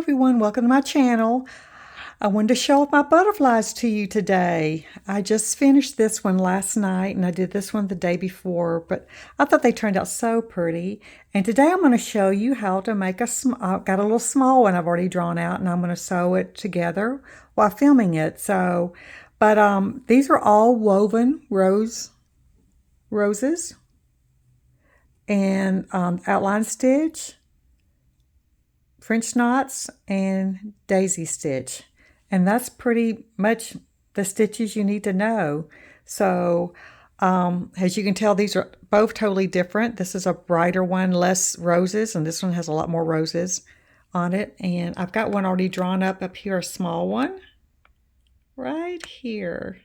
everyone, welcome to my channel. I wanted to show off my butterflies to you today. I just finished this one last night and I did this one the day before, but I thought they turned out so pretty. And today I'm going to show you how to make I've got a little small one I've already drawn out and I'm going to sew it together while filming it. These are all woven roses and outline stitch, French knots, and daisy stitch. And that's pretty much the stitches you need to know. So as you can tell, these are both totally different. This is a brighter one, less roses, and this one has a lot more roses on it. And I've got one already drawn up here, a small one right here,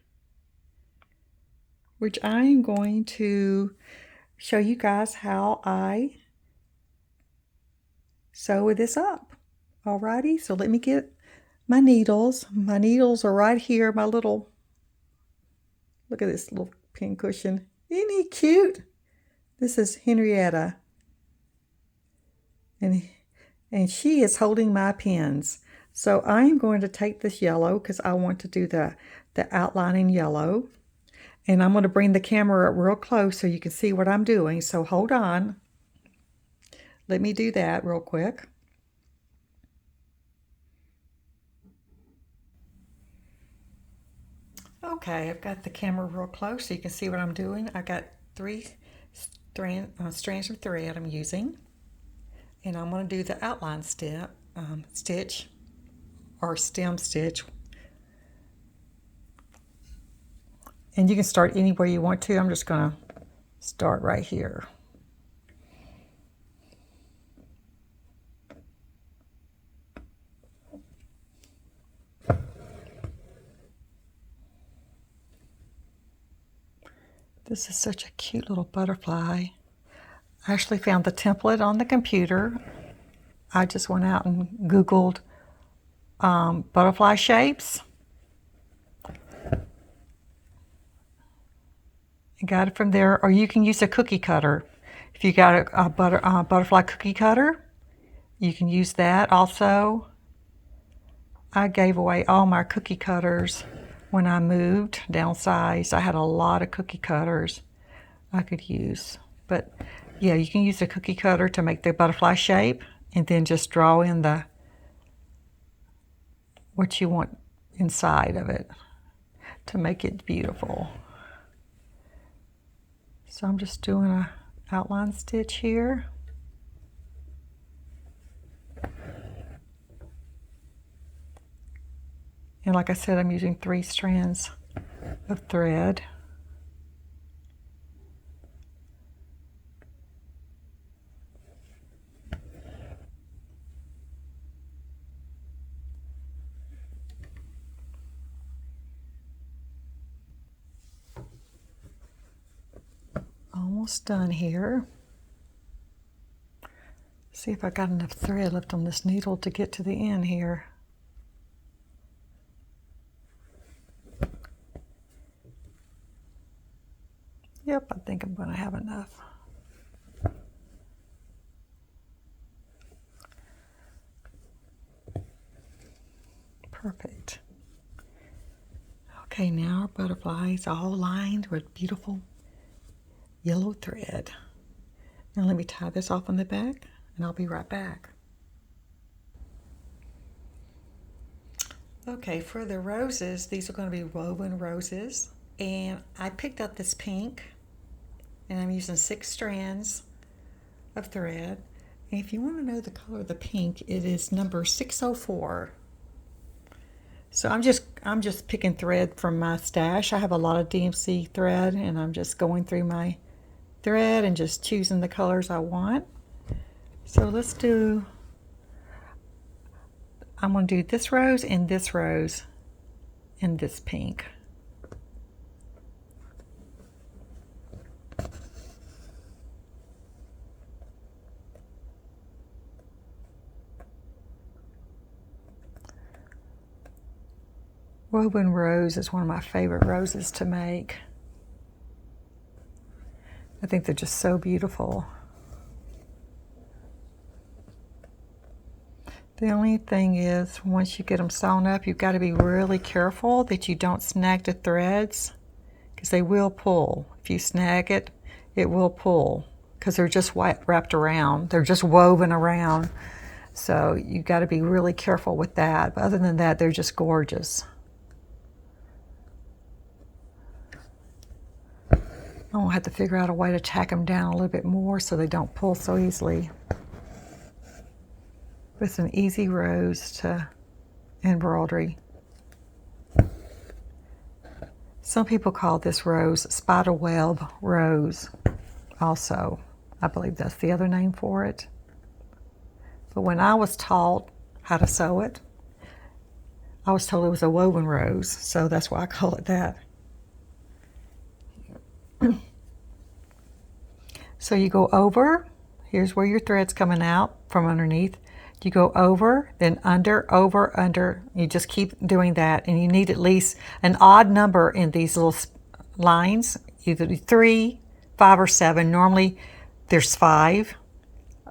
which I am going to show you guys how I sew this up. Alrighty, so let me get my needles. My needles are right here. Look at this little pin cushion. Isn't he cute? This is Henrietta. And she is holding my pins. So I am going to take this yellow because I want to do the outlining yellow. And I'm going to bring the camera up real close so you can see what I'm doing. So hold on. Let me do that real quick. Okay, I've got the camera real close so you can see what I'm doing. I got three strands of thread I'm using. And I'm going to do the outline stitch or stem stitch. And you can start anywhere you want to. I'm just going to start right here. This is such a cute little butterfly. I actually found the template on the computer. I just went out and Googled butterfly shapes. And got it from there, or you can use a cookie cutter. If you got a butterfly cookie cutter, you can use that also. I gave away all my cookie cutters when I moved, downsized. I had a lot of cookie cutters I could use. But yeah, you can use a cookie cutter to make the butterfly shape and then just draw in what you want inside of it to make it beautiful. So I'm just doing an outline stitch here. And like I said, I'm using 3 strands of thread. Almost done here. See if I got enough thread left on this needle to get to the end here. Yep, I think I'm going to have enough. Perfect. Okay, now our butterfly is all lined with beautiful yellow thread. Now let me tie this off on the back and I'll be right back. Okay, for the roses, these are going to be woven roses. And I picked up this pink and I'm using 6 strands of thread. And if you want to know the color of the pink, it is number 604. So I'm just picking thread from my stash. I have a lot of DMC thread and I'm just going through my thread and just choosing the colors I want. So I'm going to do this rose and this rose and this pink. Woven rose is one of my favorite roses to make. I think they're just so beautiful. The only thing is, once you get them sewn up, you've got to be really careful that you don't snag the threads, because they will pull. If you snag it, it will pull, because they're just wrapped around. They're just woven around. So you've got to be really careful with that. But other than that, they're just gorgeous. I'll have to figure out a way to tack them down a little bit more so they don't pull so easily. With an easy rose to embroidery. Some people call this rose spiderweb rose also. I believe that's the other name for it. But when I was taught how to sew it, I was told it was a woven rose, so that's why I call it that. So you go over, here's where your thread's coming out from underneath. You go over, then under, over, under. You just keep doing that, and you need at least an odd number in these little lines, either 3, 5, or 7. Normally there's 5,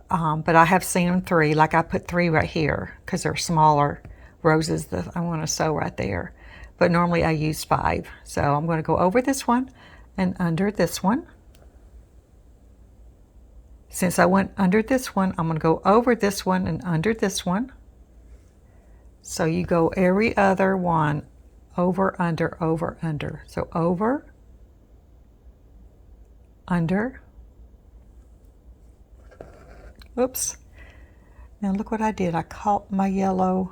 but I have seen them 3. Like I put 3 right here because they're smaller roses that I want to sew right there. But normally I use 5. So I'm going to go over this one and under this one. Since I went under this one, I'm going to go over this one and under this one. So you go every other one, over, under, over, under. So over, under. Oops. Now look what I did. I caught my yellow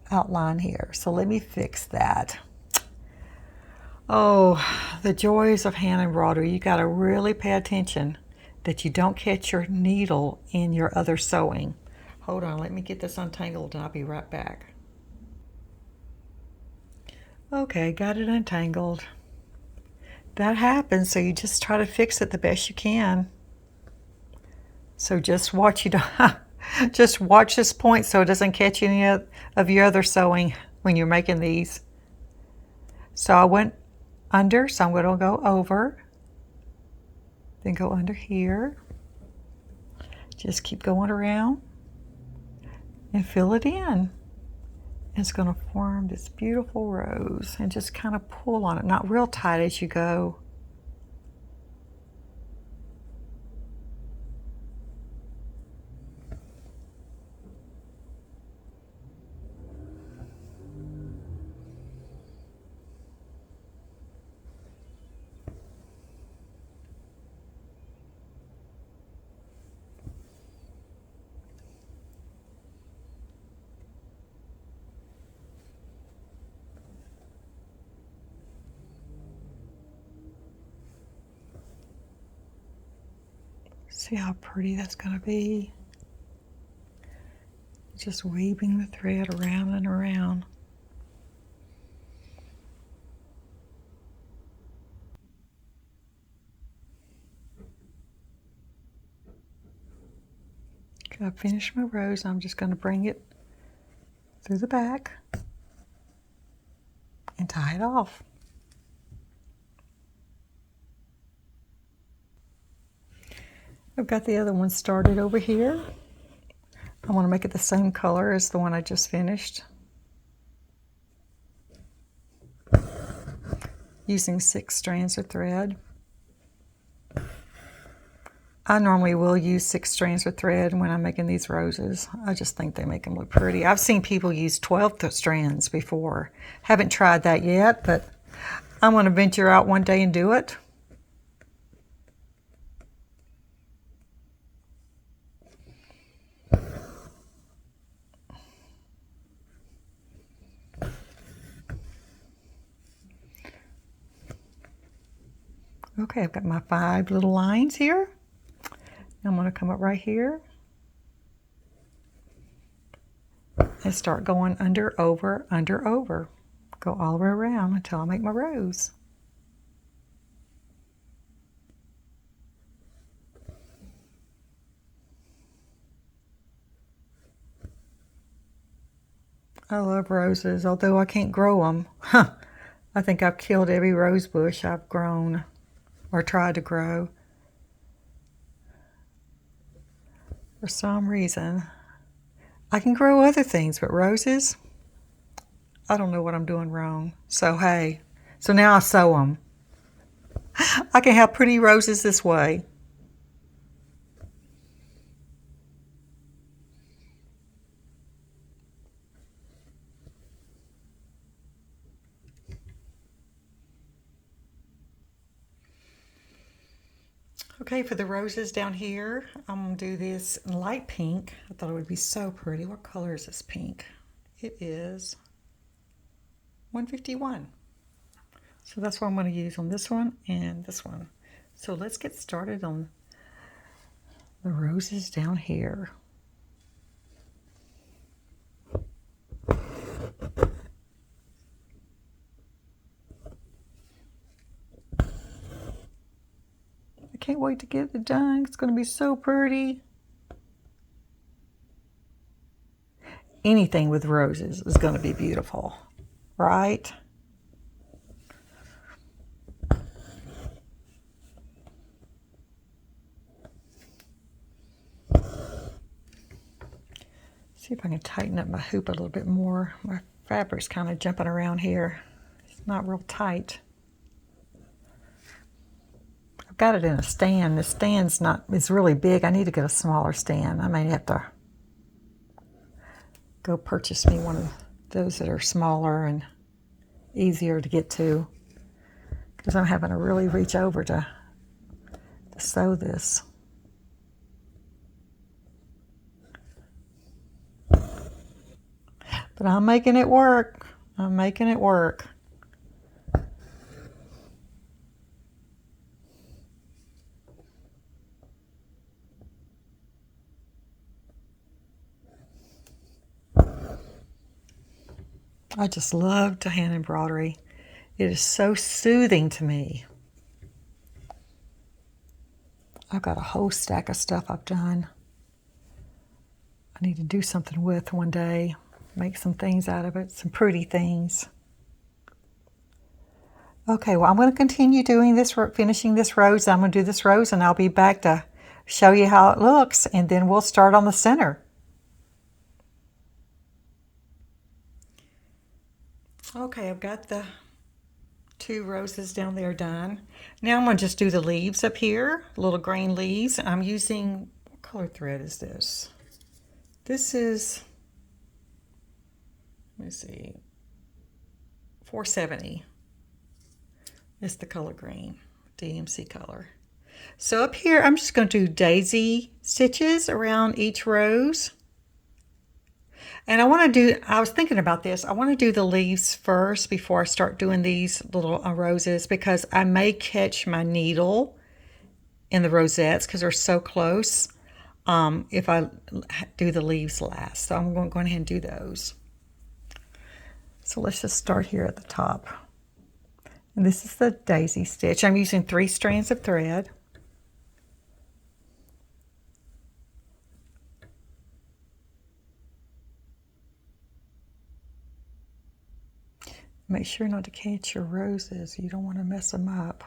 outline here. So let me fix that. Oh, the joys of hand embroidery. You got to really pay attention that you don't catch your needle in your other sewing. Hold on, let me get this untangled and I'll be right back. Okay, got it untangled. That happens, so you just try to fix it the best you can. So just watch just watch this point so it doesn't catch any of your other sewing when you're making these. So I went under, so I'm going to go over, then go under here. Just keep going around and fill it in. It's going to form this beautiful rose, and just kind of pull on it, not real tight as you go. See how pretty that's going to be? Just weaving the thread around and around. Okay, I've finished my rose. I'm just going to bring it through the back and tie it off. I've got the other one started over here. I want to make it the same color as the one I just finished. Using 6 strands of thread. I normally will use 6 strands of thread when I'm making these roses. I just think they make them look pretty. I've seen people use 12 strands before. Haven't tried that yet, but I'm going to venture out one day and do it. Okay, I've got my 5 little lines here. I'm going to come up right here and start going under, over, under, over. Go all the way around until I make my rose. I love roses, although I can't grow them. I think I've killed every rose bush I've grown or tried to grow. For some reason, I can grow other things, but roses, I don't know what I'm doing wrong. So hey, so now I sew them. I can have pretty roses this way. Okay, for the roses down here, I'm going to do this in light pink. I thought it would be so pretty. What color is this pink? It is 151. So that's what I'm going to use on this one and this one. So let's get started on the roses down here. I can't wait to get it done. It's going to be so pretty. Anything with roses is going to be beautiful, right? See if I can tighten up my hoop a little bit more. My fabric's kind of jumping around here. It's not real tight. I've got it in a stand. The stand's not, it's really big. I need to get a smaller stand. I may have to go purchase me one of those that are smaller and easier to get to, because I'm having to really reach over to sew this. But I'm making it work. I'm making it work. I just love to hand embroidery. It is so soothing to me. I've got a whole stack of stuff I've done. I need to do something with one day. Make some things out of it, some pretty things. Okay, well, I'm going to continue doing this, finishing this rose. I'm going to do this rose and I'll be back to show you how it looks, and then we'll start on the center. Okay, I've got the 2 roses down there done. Now I'm going to just do the leaves up here, little green leaves. I'm using, what color thread is this? This is, let me see, 470 is the color green, DMC color. So up here, I'm just going to do daisy stitches around each rose. And I was thinking about this. I want to do the leaves first before I start doing these little roses, because I may catch my needle in the rosettes because they're so close if I do the leaves last. So I'm going to go ahead and do those. So let's just start here at the top. And this is the daisy stitch. I'm using 3 strands of thread. Make sure not to catch your roses. You don't want to mess them up.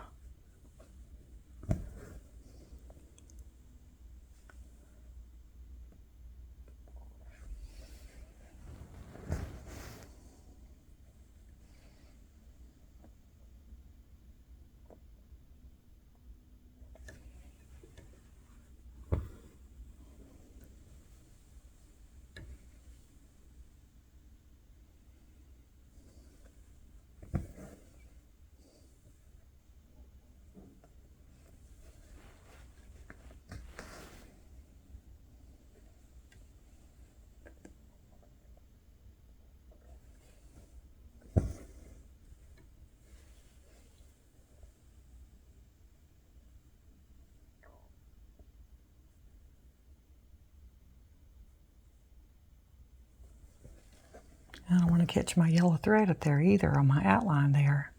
I don't want to catch my yellow thread up there either on my outline there.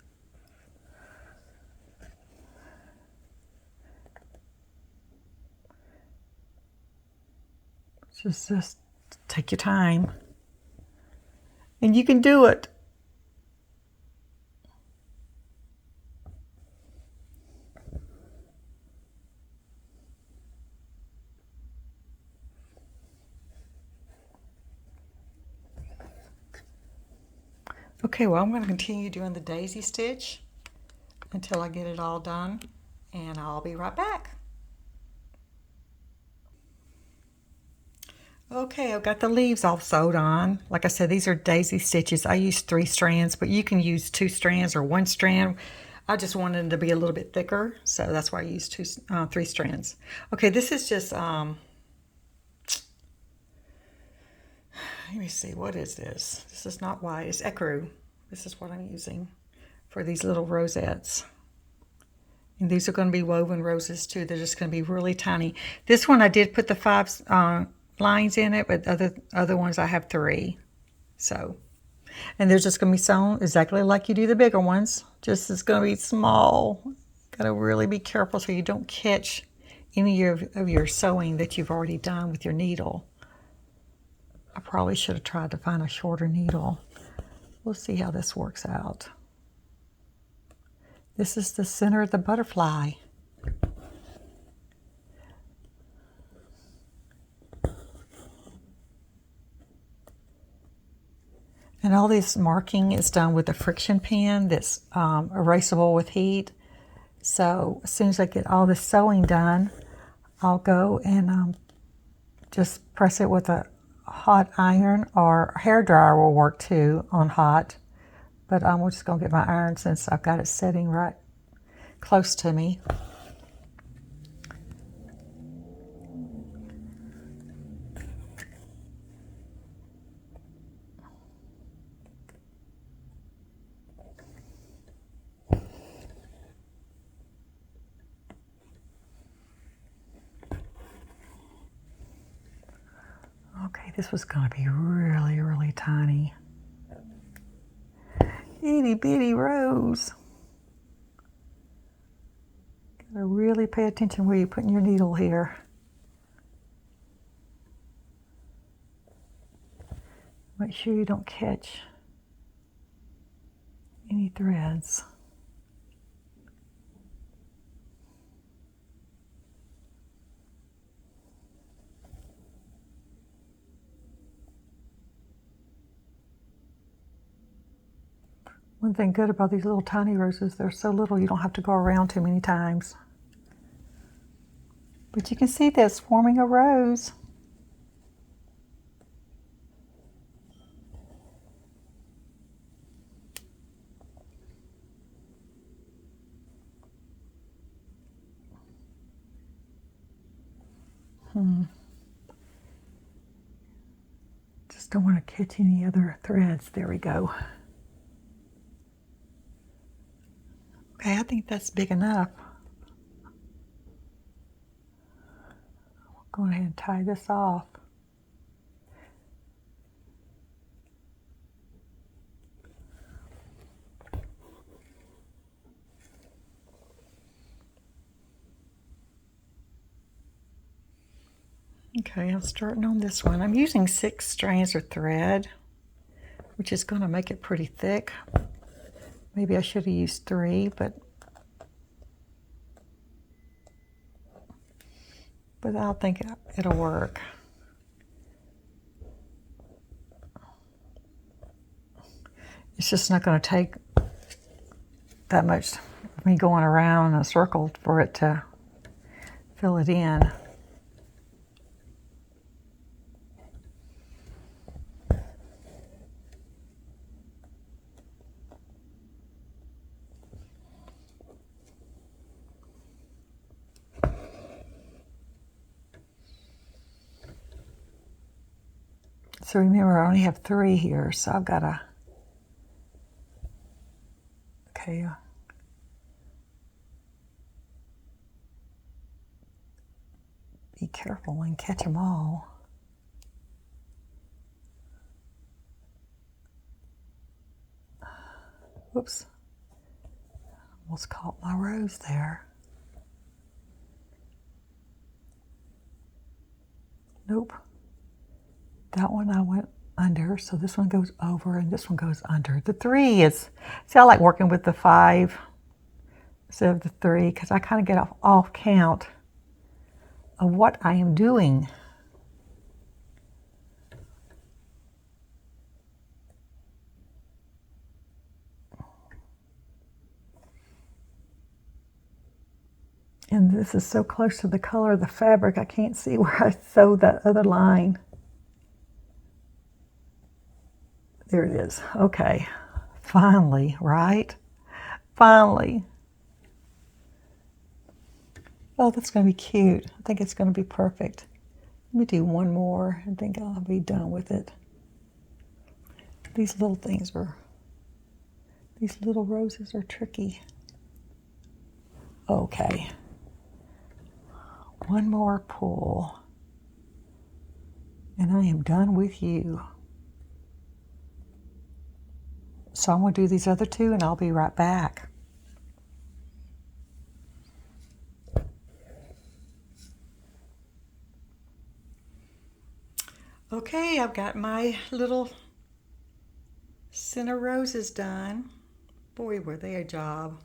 Just take your time. And you can do it. Okay, well, I'm going to continue doing the daisy stitch until I get it all done, and I'll be right back. Okay, I've got the leaves all sewed on. Like I said, these are daisy stitches. I use 3 strands, but you can use 2 strands or 1 strand. I just wanted them to be a little bit thicker, so that's why I use 3 strands. Okay, this is just, let me see, what is this? This is not white, it's ecru. This is what I'm using for these little rosettes. And these are going to be woven roses too. They're just going to be really tiny. This one I did put the 5 lines in it, but other ones I have 3. So, and they're just going to be sewn exactly like you do the bigger ones. Just it's going to be small. Got to really be careful so you don't catch any of your sewing that you've already done with your needle. I probably should have tried to find a shorter needle. We'll see how this works out. This is the center of the butterfly. And all this marking is done with a friction pen that's erasable with heat. So as soon as I get all this sewing done, I'll go and just press it with a hot iron, or a hair dryer will work too on hot. But I'm just going to get my iron since I've got it sitting right close to me. Okay, this was going to be really, really tiny. Itty bitty rose. Gotta really pay attention where you're putting your needle here. Make sure you don't catch any threads. One thing good about these little tiny roses, they're so little you don't have to go around too many times. But you can see this forming a rose. Just don't want to catch any other threads. There we go. Okay, I think that's big enough. I'll go ahead and tie this off. Okay, I'm starting on this one. I'm using 6 strands of thread, which is going to make it pretty thick. Maybe I should have used 3, but I don't think it'll work. It's just not going to take that much of me going around in a circle for it to fill it in. So remember, I only have 3 here, so I've got to, okay, be careful and catch them all. Whoops, almost caught my rose there. Nope. That one I went under, so this one goes over and this one goes under. The 3 is, see, I like working with the 5 instead of the 3 because I kind of get off count of what I am doing. this is so close to the color of the fabric, I can't see where I sewed that other line. There it is. Okay. Finally, right? Finally. Oh, that's going to be cute. I think it's going to be perfect. Let me do one more. I think I'll be done with it. These little roses are tricky. Okay. One more pull. And I am done with you. So I'm going to do these other two and I'll be right back. Okay, I've got my little center roses done. Boy, were they a job.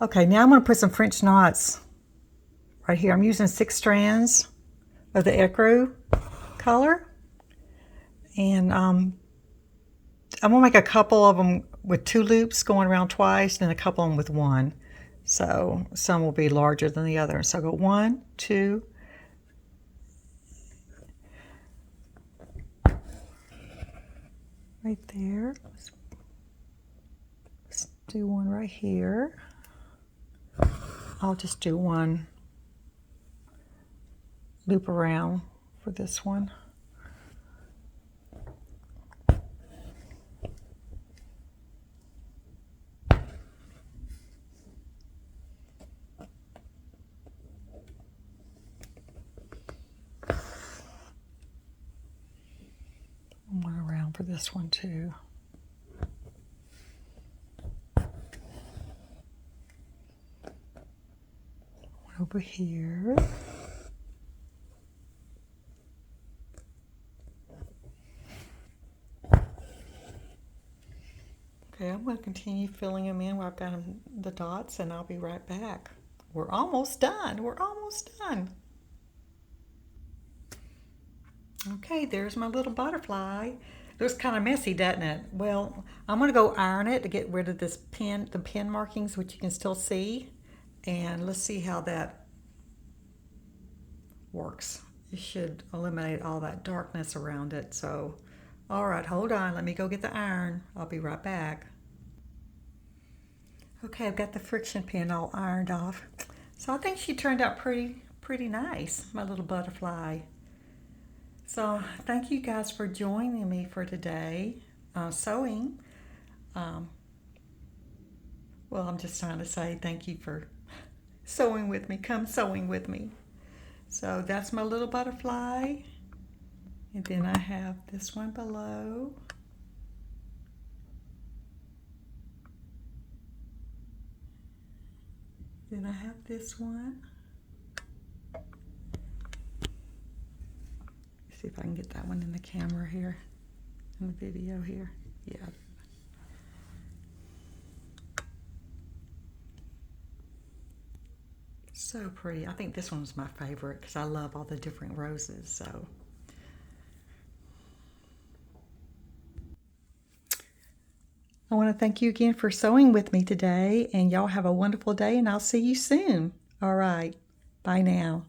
Okay, now I'm going to put some French knots right here. I'm using 6 strands of the ecru color. And I'm going to make a couple of them with 2 loops going around twice and a couple of them with 1. So some will be larger than the other. So I'll go 1, 2, right there. Let's do one right here. I'll just do 1 loop around for this one. One around for this one too. One over here. Okay, I'm going to continue filling them in where I've got the dots, and I'll be right back. We're almost done. We're almost done. Okay, there's my little butterfly. It looks kind of messy, doesn't it? Well, I'm going to go iron it to get rid of this pen, the pen markings, which you can still see. And let's see how that works. It should eliminate all that darkness around it. So, all right, hold on. Let me go get the iron. I'll be right back. Okay, I've got the friction pen all ironed off. So I think she turned out pretty nice, my little butterfly. So thank you guys for joining me for today sewing. Well, I'm just trying to say thank you for sewing with me. Come sewing with me. So that's my little butterfly. And then I have this one below. Then I have this one. See if I can get that one in the camera here, in the video here. Yeah. So pretty. I think this one was my favorite because I love all the different roses. So I want to thank you again for sewing with me today, and y'all have a wonderful day, and I'll see you soon. All right. Bye now.